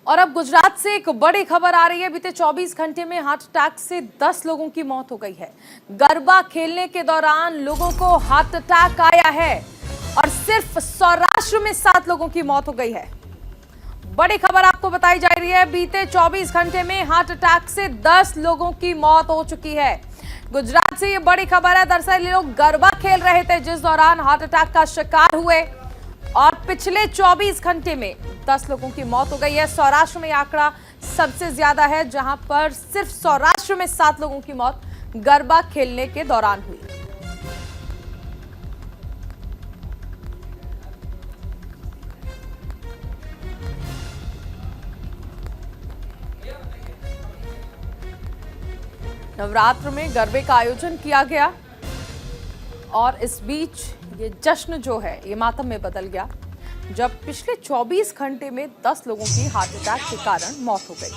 और अब गुजरात से एक बड़ी खबर आ रही है। बीते 24 घंटे में हार्ट अटैक से 10 लोगों की मौत हो गई है। गरबा खेलने के दौरान लोगों को हार्ट अटैक आया है और सिर्फ सौराष्ट्र में 7 लोगों की मौत हो गई है। बड़ी खबर आपको बताई जा रही है। बीते 24 घंटे में हार्ट अटैक से 10 लोगों की मौत हो चुकी है। गुजरात से ये बड़ी खबर है। दरअसल ये लोग गरबा खेल रहे थे जिस दौरान हार्ट अटैक का शिकार हुए और पिछले 24 घंटे में 10 लोगों की मौत हो गई है। सौराष्ट्र में यह आंकड़ा सबसे ज्यादा है, जहां पर सिर्फ सौराष्ट्र में 7 लोगों की मौत गरबा खेलने के दौरान हुई। नवरात्र में गरबे का आयोजन किया गया और इस बीच ये जश्न जो है ये मातम में बदल गया जब पिछले 24 घंटे में 10 लोगों की हार्ट अटैक के कारण मौत हो गई।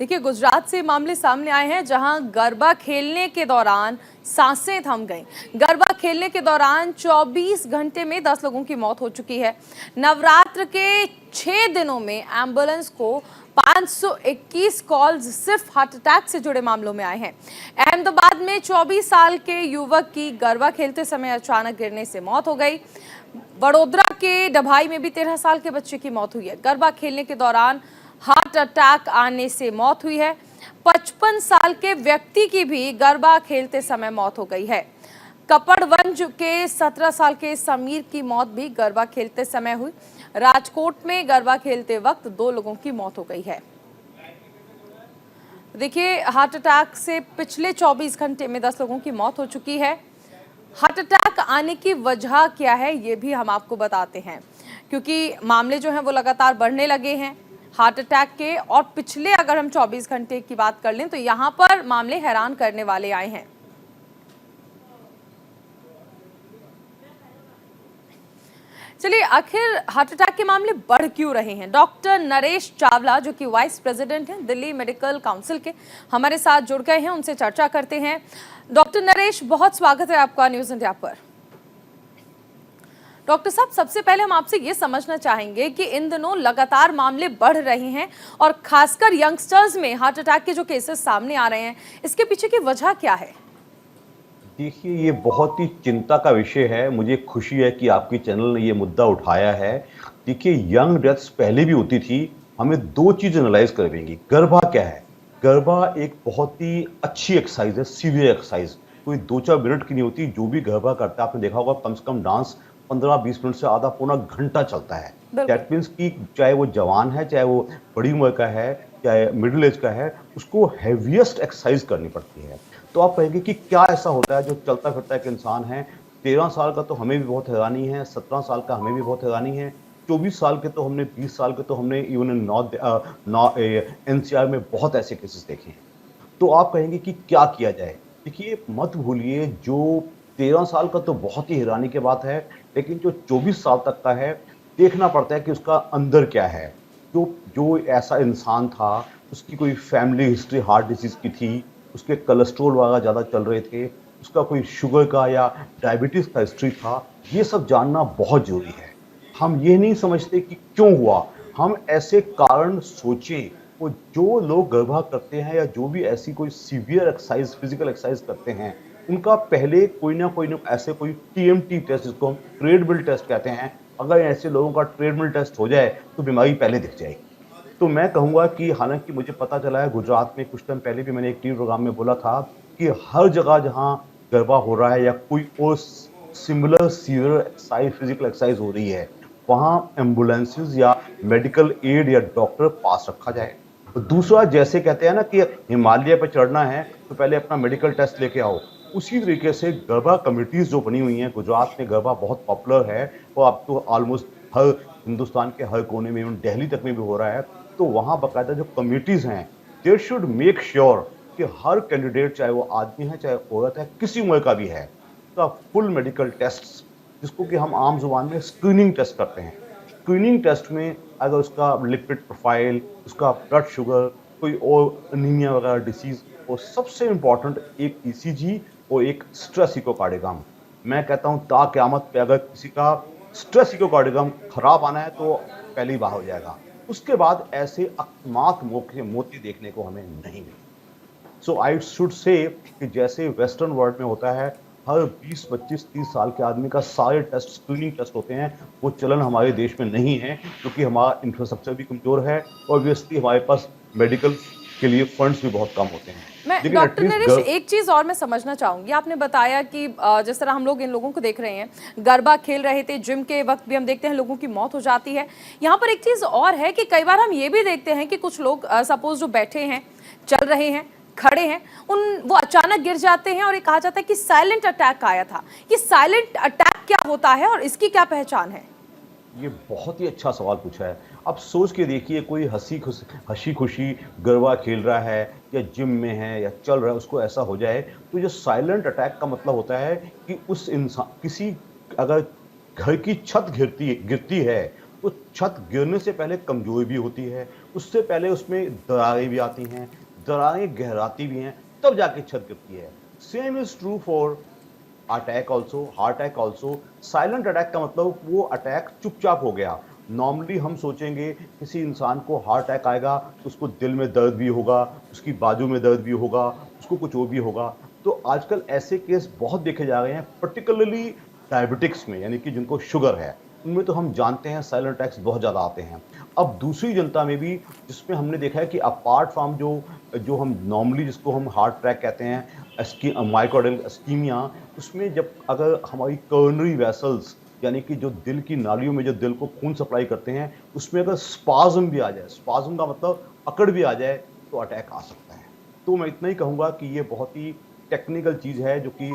देखिए, गुजरात से मामले सामने आए हैं जहां गरबा खेलने के दौरान सांसें थम गईं। गरबा खेलने के दौरान 24 घंटे में 10 लोगों की मौत हो चुकी है। नवरात्र के 6 दिनों में एम्बुलेंस को 521 कॉल्स सिर्फ हार्ट अटैक से जुड़े मामलों में आए हैं। अहमदाबाद में 24 साल के युवक की गरबा खेलते समय अचानक गिरने से मौत हो गई। वडोदरा के डभाई में भी 13 साल के बच्चे की मौत हुई है। गरबा खेलने के दौरान हार्ट अटैक आने से मौत हुई है। 55 साल के व्यक्ति की भी गरबा खेलते समय मौत हो गई है। कपड़वंज के 17 साल के समीर की मौत भी गरबा खेलते समय हुई। राजकोट में गरबा खेलते वक्त 2 लोगों की मौत हो गई है। देखिए, हार्ट अटैक से पिछले 24 घंटे में 10 लोगों की मौत हो चुकी है। हार्ट अटैक आने की वजह क्या है ये भी हम आपको बताते हैं, क्योंकि मामले जो हैं वो लगातार बढ़ने लगे हैं हार्ट अटैक के। और पिछले अगर हम 24 घंटे की बात कर लें तो यहां पर मामले हैरान करने वाले आए हैं। चलिए, आखिर हार्ट अटैक के मामले बढ़ क्यों रहे हैं? डॉक्टर नरेश चावला, जो कि वाइस प्रेसिडेंट हैं दिल्ली मेडिकल काउंसिल के, हमारे साथ जुड़ गए हैं। उनसे चर्चा करते हैं। डॉक्टर नरेश, बहुत स्वागत है आपका न्यूज इंडिया पर। डॉक्टर साहब, सबसे पहले हम आपसे ये समझना चाहेंगे कि इन दिनों लगातार मामले बढ़ रहे हैं और खासकर यंगस्टर्स में हार्ट अटैक के जो केसेस सामने आ रहे हैं, इसके पीछे की वजह क्या है? देखिए, ये बहुत ही चिंता का विषय है। मुझे खुशी है कि आपके चैनल ने ये मुद्दा उठाया है। देखिए, यंग डेथ्स पहले भी होती थी। हमें 2 चीज़ एनालाइज करेंगी। गरबा क्या है? गरबा एक बहुत ही अच्छी एक्सरसाइज है, सीवियर एक्सरसाइज। कोई 2-4 मिनट की नहीं होती। जो भी गरबा करता है, आपने देखा होगा, कम से कम डांस 15-20 मिनट से आधा पौना घंटा चलता है। दैट मीन्स कि चाहे वो जवान है, चाहे वो बड़ी उम्र का है, चाहे मिडिल एज का है, उसको हैवीएस्ट एक्सरसाइज करनी पड़ती है। तो आप कहेंगे कि क्या ऐसा होता है जो चलता फिरता एक इंसान है? 13 साल का तो हमें भी बहुत हैरानी है, 17 साल का हमें भी बहुत हैरानी है, 24 साल के तो हमने, 20 साल के तो हमने इवन एनसीआर में बहुत ऐसे केसेस देखे हैं। तो आप कहेंगे कि क्या किया जाए? देखिए, मत भूलिए, जो 13 साल का तो बहुत ही हैरानी की बात है, लेकिन जो 24 साल तक का है, देखना पड़ता है कि उसका अंदर क्या है। जो जो ऐसा इंसान था, उसकी कोई फैमिली हिस्ट्री हार्ट डिसीज़ की थी, उसके कोलेस्ट्रॉल वगैरह ज़्यादा चल रहे थे, उसका कोई शुगर का या डायबिटीज़ का हिस्ट्री था, ये सब जानना बहुत ज़रूरी है। हम ये नहीं समझते कि क्यों हुआ, हम ऐसे कारण सोचें। वो जो लोग गरबा करते हैं या जो भी ऐसी कोई सीवियर एक्सरसाइज, फिजिकल एक्सरसाइज करते हैं, उनका पहले कोई ना ऐसे कोई टीएमटी टेस्ट, जिसको हम ट्रेडमिल टेस्ट कहते हैं, अगर ऐसे लोगों का ट्रेडमिल टेस्ट हो जाए तो बीमारी पहले दिख जाएगी। तो मैं कहूँगा कि हालाँकि मुझे पता चला है गुजरात में कुछ टाइम पहले भी मैंने एक टीवी प्रोग्राम में बोला था कि हर जगह जहाँ गरबा हो रहा है या कोई और similar severe exercise physical exercise हो रही है, वहाँ एम्बुलेंसेस या मेडिकल एड या डॉक्टर पास रखा जाए। और दूसरा जैसे कहते हैं ना कि हिमालय पे चढ़ना है तो पहले अपना मेडिकल टेस्ट लेके आओ। उसी तरीके से गरबा कमिटीज़ जो बनी हुई हैं, गुजरात में गरबा बहुत पॉपुलर है और अब तो ऑलमोस्ट हर हिंदुस्तान के हर कोने में, इवन दिल्ली तक में भी हो रहा है। तो वहाँ बाकायदा जो कमिटीज़ हैं, दे शुड मेक श्योर कि हर कैंडिडेट, चाहे वो आदमी है, चाहे औरत है, किसी उम्र का भी है, उसका फुल मेडिकल टेस्ट्स, जिसको कि हम आम ज़ुबान में स्क्रीनिंग टेस्ट करते हैं। स्क्रीनिंग टेस्ट में अगर उसका लिपिड प्रोफाइल, उसका ब्लड शुगर, कोई और एनीमिया वगैरह डिसीज़, और सबसे इम्पोर्टेंट एक ईसीजी और एक स्ट्रेस इकोकार्डियोग्राम। मैं कहता हूँ ता क़यामत पे अगर किसी का स्ट्रेस इकोकार्डियोग्राम खराब आना है तो पहले ही बाहर हो जाएगा। उसके बाद ऐसे अकस्मात मोती देखने को हमें नहीं मिले। सो आई शुड से कि जैसे वेस्टर्न वर्ल्ड में होता है, हर 20, 25, 30 साल के आदमी का सारे टेस्ट स्क्रीनिंग टेस्ट होते हैं, वो चलन हमारे देश में नहीं है क्योंकि हमारा इंफ्रास्ट्रक्चर भी कमज़ोर है और ऑब्वियसली हमारे पास मेडिकल के लिए फंड्स भी बहुत कम होते हैं। मैं लेकिन डॉक्टर नरेश एटलीस्ट एक चीज और मैं समझना चाहूंगी। आपने बताया कि जिस तरह हम लोग इन लोगों को देख रहे हैं, गरबा खेल रहे थे, जिम के वक्त भी हम देखते हैं लोगों की मौत हो जाती है। यहाँ पर एक चीज और है कि कई बार हम ये भी देखते हैं कि कुछ लोग सपोज जो बैठे हैं, चल रहे हैं, खड़े हैं, वो अचानक गिर जाते हैं और ये कहा जाता है कि साइलेंट अटैक आया था। ये साइलेंट अटैक क्या होता है और इसकी क्या पहचान है? ये बहुत ही अच्छा सवाल पूछा है। अब सोच के देखिए, कोई हँसी खुशी गरबा खेल रहा है या जिम में है या चल रहा है, उसको ऐसा हो जाए, तो जो साइलेंट अटैक का मतलब होता है कि उस इंसान किसी अगर घर की छत गिरती है तो छत गिरने से पहले कमजोरी भी होती है, उससे पहले उसमें दरारें भी आती हैं, दरारें गहराती भी हैं, तब जाके छत गिरती है। Same is true for attack also, heart attack also. Silent attack का मतलब वो अटैक चुपचाप हो गया। नॉर्मली हम सोचेंगे किसी इंसान को हार्ट अटैक आएगा तो उसको दिल में दर्द भी होगा, उसकी बाजू में दर्द भी होगा, उसको कुछ और भी होगा। तो आजकल ऐसे केस बहुत देखे जा रहे हैं, पर्टिकुलरली डायबिटिक्स में, यानी कि जिनको शुगर है, उनमें तो हम जानते हैं साइलेंट अटैक्स बहुत ज़्यादा आते हैं। अब दूसरी जनता में भी, जिसमें हमने देखा है कि अपार्ट फ्रॉम जो जो हम नॉर्मली जिसको हम हार्ट अटैक कहते हैं, माइक्रोडियल इस्कीमिया, उसमें जब अगर हमारी कोरोनरी वेसल्स, यानी कि जो दिल की नालियों में जो दिल को खून सप्लाई करते हैं, उसमें अगर स्पाज्म भी आ जाए, स्पाज्म का मतलब अकड़ भी आ जाए, तो अटैक आ सकता है। तो मैं इतना ही कहूँगा कि ये बहुत ही टेक्निकल चीज़ है जो कि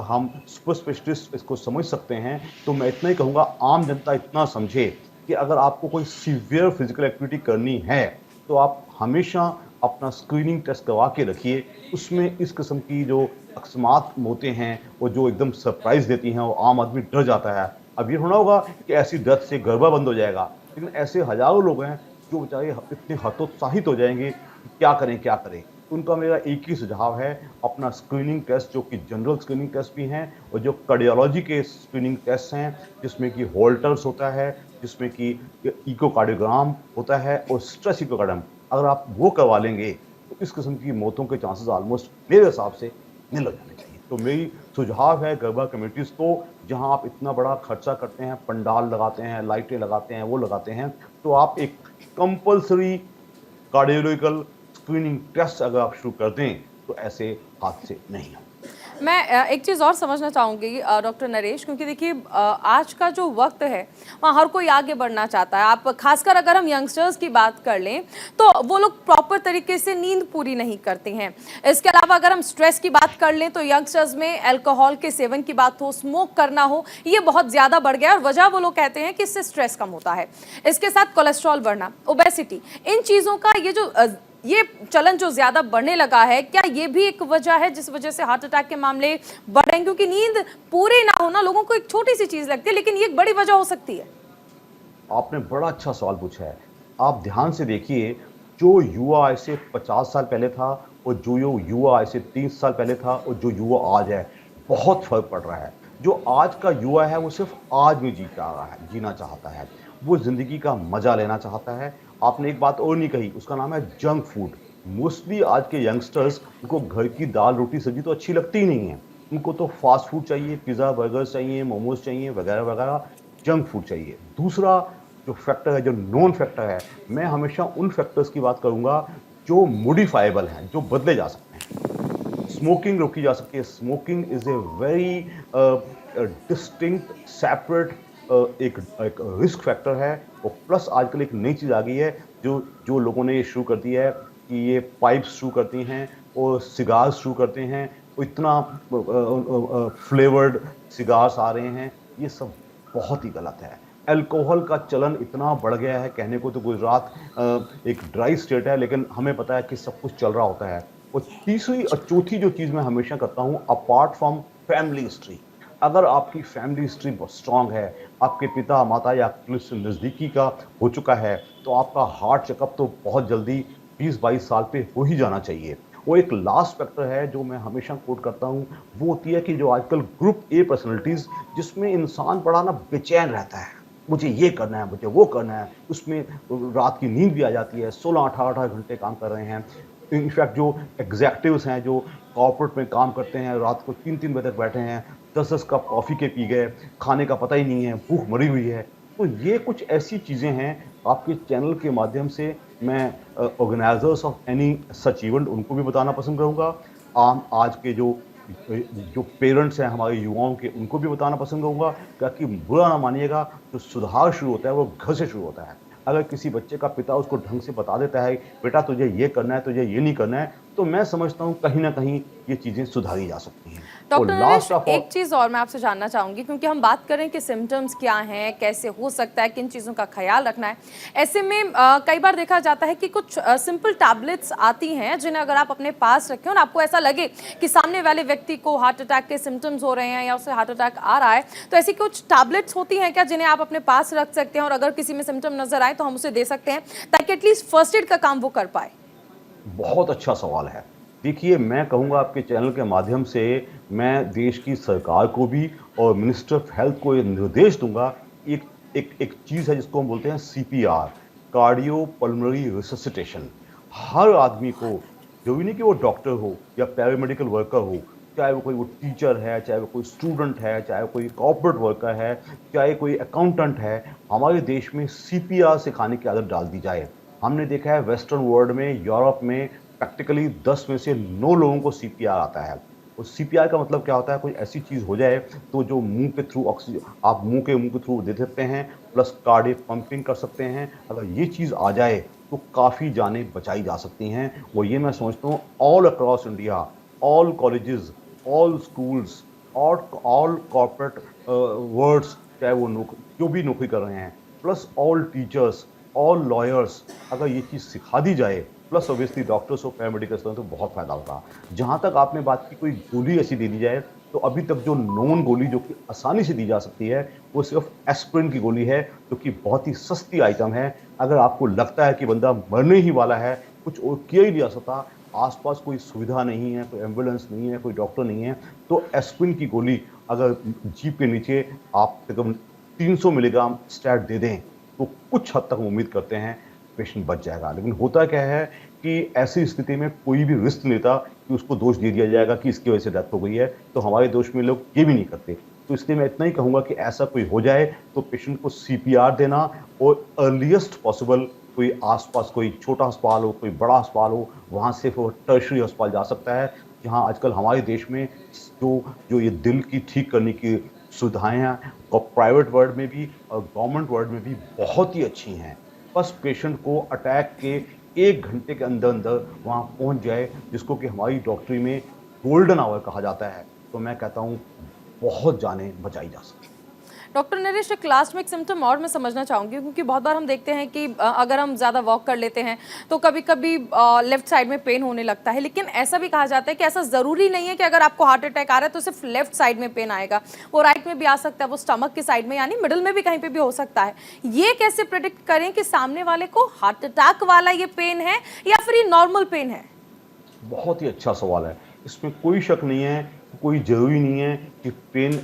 हम सुपर स्पेशलिस्ट इसको समझ सकते हैं। तो मैं इतना ही कहूँगा, आम जनता इतना समझे कि अगर आपको कोई सीवियर फिजिकल एक्टिविटी करनी है तो आप हमेशा अपना स्क्रीनिंग टेस्ट करवा के रखिए। उसमें इस किस्म की जो अकस्मात होते हैं, वो जो एकदम सरप्राइज देती हैं, वो आम आदमी डर जाता है। अब ये थोड़ा होगा कि ऐसी डेथ से गरबा बंद हो जाएगा, लेकिन ऐसे हजारों लोग हैं जो बेचारे इतने हतोत्साहित हो जाएंगे कि क्या करें क्या करें। उनका मेरा एक ही सुझाव है, अपना स्क्रीनिंग टेस्ट, जो कि जनरल स्क्रीनिंग टेस्ट भी हैं और जो कार्डियोलॉजी के स्क्रीनिंग टेस्ट हैं, जिसमें कि होल्टर्स होता है, जिसमें कि इकोकार्डियोग्राम होता है और स्ट्रेस इकोकार्डियोग्राम, अगर आप वो करवा लेंगे तो इस किस्म की मौतों के चांसेस ऑलमोस्ट मेरे हिसाब से निल हो जाने चाहिए। तो मेरी सुझाव है गरबा कमेटीज़ को, जहां आप इतना बड़ा खर्चा करते हैं, पंडाल लगाते हैं, लाइटें लगाते हैं, वो लगाते हैं, तो आप एक कंपल्सरी कार्डियोलॉजिकल स्क्रीनिंग टेस्ट अगर आप शुरू कर दें तो ऐसे हादसे नहीं हों। मैं एक चीज़ और समझना चाहूँगी डॉक्टर नरेश, क्योंकि देखिए आज का जो वक्त है वहाँ हर कोई आगे बढ़ना चाहता है। आप खासकर अगर हम यंगस्टर्स की बात कर लें तो वो लोग प्रॉपर तरीके से नींद पूरी नहीं करते हैं। इसके अलावा अगर हम स्ट्रेस की बात कर लें तो यंगस्टर्स में अल्कोहल के सेवन की बात हो, स्मोक करना हो, ये बहुत ज़्यादा बढ़ गया है और वजह वो लोग कहते हैं कि इससे स्ट्रेस कम होता है। इसके साथ कोलेस्ट्रॉल बढ़ना, ओबेसिटी, इन चीज़ों का ये चलन जो ज्यादा बढ़ने लगा है, क्या ये भी एक वजह है जिस वजह से हार्ट अटैक के मामले बढ़ रहे हैं? क्योंकि नींद पूरी ना होना लोगों को एक छोटी सी चीज लगती है, लेकिन ये एक बड़ी वजह हो सकती है। आपने बड़ा अच्छा सवाल पूछा है। आप ध्यान से देखिए, जो युवा आज से 50 साल पहले था और जो युवा आज से 30 साल पहले था और जो युवा आज है, बहुत फर्क पड़ रहा है। जो आज का युवा है वो सिर्फ आज में जीना चाहता है, वो जिंदगी का मजा लेना चाहता है। आपने एक बात और नहीं कही, उसका नाम है जंक फूड। मोस्टली आज के यंगस्टर्स, उनको घर की दाल रोटी सब्जी तो अच्छी लगती ही नहीं है, उनको तो फास्ट फूड चाहिए, पिज़्ज़ा बर्गर चाहिए, मोमोज चाहिए, वगैरह वगैरह। जंक फूड चाहिए। दूसरा जो फैक्टर है, जो नॉन फैक्टर है, मैं हमेशा उन फैक्टर्स की बात करूँगा जो मॉडिफाइबल हैं, जो बदले जा सकते हैं। स्मोकिंग रोकी जा सकती है। Smoking is a very distinct separate एक एक रिस्क फैक्टर है। और प्लस आजकल एक नई चीज़ आ गई है जो जो लोगों ने ये शुरू कर दी है कि ये पाइप्स शुरू करती हैं और सिगार्स शुरू करते हैं, और इतना फ्लेवर्ड सिगार्स आ रहे हैं। ये सब बहुत ही गलत है। अल्कोहल का चलन इतना बढ़ गया है, कहने को तो गुजरात एक ड्राई स्टेट है, लेकिन हमें पता है कि सब कुछ चल रहा होता है। और तीसरी और चौथी जो चीज़ मैं हमेशा करता हूँ, अपार्ट फ्रॉम फैमिली हिस्ट्री, अगर आपकी फैमिली हिस्ट्री बहुत स्ट्रांग है, आपके पिता माता या आपके नज़दीकी का हो चुका है, तो आपका हार्ट चेकअप तो बहुत जल्दी 20-22 साल पे हो ही जाना चाहिए। वो एक लास्ट फैक्टर है जो मैं हमेशा कोट करता हूँ, वो होती है कि जो आजकल ग्रुप ए पर्सनैलिटीज़, जिसमें इंसान बड़ा ना बेचैन रहता है, मुझे ये करना है, मुझे वो करना है, उसमें रात की नींद भी आ जाती है, 16-18 घंटे काम कर रहे हैं। इनफैक्ट जो एग्जेक्टिव्स हैं, जो कॉर्पोरेट में काम करते हैं, रात को 3-3 बजे तक बैठे हैं, 10-10 कप कॉफ़ी के पी गए, खाने का पता ही नहीं है, भूख मरी हुई है। तो ये कुछ ऐसी चीज़ें हैं, आपके चैनल के माध्यम से मैं organizers of any such event उनको भी बताना पसंद करूँगा। आज के जो पेरेंट्स हैं हमारे युवाओं के, उनको भी बताना पसंद करूँगा, ताकि बुरा ना मानिएगा, जो सुधार शुरू होता है वो घर से शुरू होता है। अगर किसी बच्चे का पिता उसको ढंग से बता देता है, बेटा तुझे ये करना है, तुझे ये नहीं करना है, तो मैं समझता हूँ कहीं ना कहीं ये चीज़ें सुधारी जा सकती हैं। Doctor Naresh, last of all, एक चीज़ और मैं आपसे जानना चाहूँगी, क्योंकि हम बात करें कि सिम्टम्स क्या हैं, कैसे हो सकता है, किन चीज़ों का ख्याल रखना है। ऐसे में कई बार देखा जाता है कि कुछ सिंपल टैबलेट्स आती हैं जिन्हें अगर आप अपने पास रखें और आपको ऐसा लगे कि सामने वाले व्यक्ति को हार्ट अटैक के सिम्टम्स हो रहे हैं या उसे हार्ट अटैक आ रहा है, तो ऐसी कुछ टैबलेट्स होती हैं क्या जिन्हें आप अपने पास रख सकते हैं और अगर किसी में सिम्टम नजर आए तो हम उसे दे सकते हैं, ताकि एटलीस्ट फर्स्ट एड का काम वो कर पाए? बहुत अच्छा सवाल है। देखिए, मैं कहूँगा आपके चैनल के माध्यम से मैं देश की सरकार को भी और मिनिस्टर ऑफ हेल्थ को ये निर्देश दूँगा। एक एक एक चीज़ है जिसको हम बोलते हैं सीपीआर, कार्डियो पल्मोनरी रिससिटेशन। हर आदमी को, ज़रूरी नहीं कि वो डॉक्टर हो या पैरामेडिकल वर्कर हो, चाहे वो टीचर है, चाहे वो कोई स्टूडेंट है, चाहे वो कोई कॉर्पोरेट वर्कर है, चाहे कोई अकाउंटेंट है, हमारे देश में सीपीआर सिखाने की आदत डाल दी जाए। हमने देखा है वेस्टर्न वर्ल्ड में, यूरोप में प्रैक्टिकली 10 में से 9 लोगों को सीपीआर आता है। और सीपीआर का मतलब क्या होता है? कोई ऐसी चीज़ हो जाए तो जो मुंह के थ्रू ऑक्सीजन आप मुंह के थ्रू दे सकते हैं, प्लस कार्डियक पंपिंग कर सकते हैं। अगर ये चीज़ आ जाए तो काफ़ी जानें बचाई जा सकती हैं। और ये मैं समझता हूँ all across India, all colleges, all schools और ऑल कॉर्पोरेट वर्ड्स, चाहे वो जो भी नौकरी कर रहे हैं, plus all teachers, all lawyers, अगर ये चीज़ सिखा दी जाए, प्लस ऑब्वियसली डॉक्टर्स और पैरामेडिकल्स को, तो बहुत फ़ायदा होगा। जहाँ तक आपने बात की कोई गोली ऐसी दे दी जाए, तो अभी तक जो नॉन गोली जो कि आसानी से दी जा सकती है, वो सिर्फ एस्पिरिन की गोली है, जो कि बहुत ही सस्ती आइटम है। अगर आपको लगता है कि बंदा मरने ही वाला है, कुछ और किया ही नहीं जा सकता, आसपास कोई सुविधा नहीं है, कोई एम्बुलेंस नहीं है, कोई डॉक्टर नहीं है, तो एस्पिरिन की गोली अगर जीभ के नीचे आप तकरीबन 300 मिलीग्राम स्टैट दे दें, तो कुछ हद तक उम्मीद करते हैं पेशेंट बच जाएगा। लेकिन होता क्या है कि ऐसी स्थिति में कोई भी रिस्क नहीं लेता कि उसको दोष दे दिया जाएगा कि इसकी वजह से डेथ हो गई है, तो हमारे देश में लोग ये भी नहीं करते। तो इसलिए मैं इतना ही कहूँगा कि ऐसा कोई हो जाए तो पेशेंट को सीपीआर देना, और अर्लीस्ट पॉसिबल कोई आसपास कोई छोटा अस्पताल हो, कोई बड़ा अस्पताल हो, वहाँ से वो टर्शरी अस्पताल जा सकता है, जहाँ आजकल हमारे देश में जो जो ये दिल की ठीक करने की सुविधाएँ हैं, और प्राइवेट वर्ल्ड में भी और गवर्नमेंट वर्ल्ड में भी बहुत ही अच्छी हैं। बस पेशेंट को अटैक के 1 घंटे के अंदर वहाँ पहुँच जाए, जिसको कि हमारी डॉक्टरी में गोल्डन आवर कहा जाता है, तो मैं कहता हूँ बहुत जानें बचाई जा सकती हैं। डॉक्टर नरेश, एक लास्ट में एक सिम्टम और मैं समझना चाहूँगी, क्योंकि बहुत बार हम देखते हैं कि अगर हम ज़्यादा वॉक कर लेते हैं तो कभी कभी लेफ्ट साइड में पेन होने लगता है, लेकिन ऐसा भी कहा जाता है कि ऐसा ज़रूरी नहीं है कि अगर आपको हार्ट अटैक आ रहा है तो सिर्फ लेफ्ट साइड में पेन आएगा, वो राइट में भी आ सकता है, वो स्टमक की साइड में, यानी मिडिल में भी कहीं पर भी हो सकता है। ये कैसे प्रिडिक्ट करें कि सामने वाले को हार्ट अटैक वाला ये पेन है या फिर ये नॉर्मल पेन है? बहुत ही अच्छा सवाल है। इसमें कोई शक नहीं है, कोई ज़रूरी नहीं है कि पेन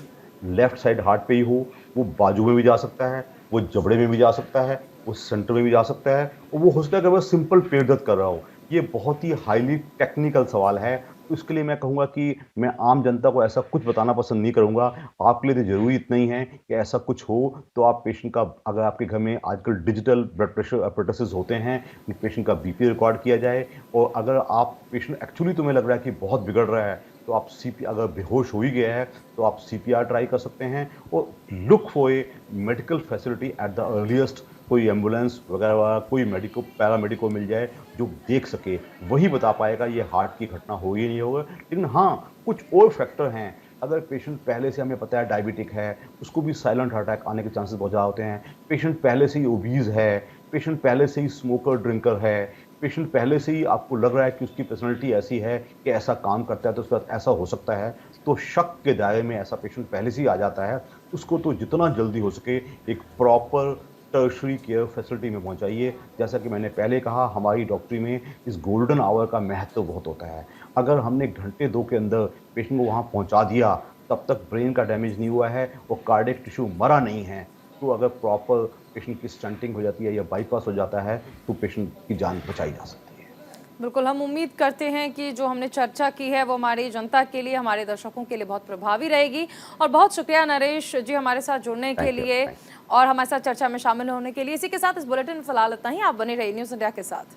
लेफ्ट साइड हार्ट पे ही हो, वो बाजू में भी जा सकता है, वो जबड़े में भी जा सकता है, वो सेंटर में भी जा सकता है, और वो हो सकता है कि वो सिंपल पेट दर्द कर रहा हो। ये बहुत ही हाईली टेक्निकल सवाल है, तो इसके लिए मैं कहूँगा कि मैं आम जनता को ऐसा कुछ बताना पसंद नहीं करूँगा। आपके लिए तो ज़रूरी इतना ही है कि ऐसा कुछ हो तो आप पेशेंट का, अगर आपके घर में आजकल डिजिटल ब्लड प्रेशर एपेरेटसेस होते हैं, पेशेंट का बीपी रिकॉर्ड किया जाए। और अगर आप पेशेंट एक्चुअली तुम्हें लग रहा है कि बहुत बिगड़ रहा है, तो आप सीपी अगर बेहोश हो ही गया है तो आप सीपीआर ट्राई कर सकते हैं। और look for a medical facility at the earliest. कोई एम्बुलेंस वगैरह, कोई मेडिको पैरामेडिको मिल जाए जो देख सके, वही बता पाएगा ये हार्ट की घटना हो ही नहीं होगा। लेकिन हाँ, कुछ और फैक्टर हैं। अगर पेशेंट पहले से, हमें पता है डायबिटिक है, उसको भी साइलेंट हार्ट अटैक आने के चांसेस बहुत ज़्यादा होते हैं। पेशेंट पहले से ही ओबीज है, पेशेंट पहले से ही स्मोकर ड्रिंकर है, पेशेंट पहले से ही आपको लग रहा है कि उसकी पर्सनैलिटी ऐसी है कि ऐसा काम करता है तो उसके साथ ऐसा हो सकता है, तो शक के दायरे में ऐसा पेशेंट पहले से ही आ जाता है। उसको तो जितना जल्दी हो सके एक प्रॉपर टर्शरी केयर फैसिलिटी में पहुंचाइए। जैसा कि मैंने पहले कहा, हमारी डॉक्टरी में इस गोल्डन आवर का महत्व बहुत होता है। अगर हमने घंटे 2 के अंदर पेशेंट को वहां पहुंचा दिया, तब तक ब्रेन का डैमेज नहीं हुआ है और कार्डियक टिश्यू मरा नहीं है। तो अगर प्रॉपर पेशेंट की स्टंटिंग हो जाती है या बाईपास हो जाता है, तो पेशेंट की जान बचाई जा सकती है। बिल्कुल, हम उम्मीद करते हैं कि जो हमने चर्चा की है वो हमारी जनता के लिए, हमारे दर्शकों के लिए बहुत प्रभावी रहेगी। और बहुत शुक्रिया नरेश जी हमारे साथ जुड़ने के थैंक यू। लिए और हमारे साथ चर्चा में शामिल होने के लिए। इसी के साथ इस बुलेटिन में फिलहाल इतना ही। आप बने रहिए न्यूज़ इंडिया के साथ।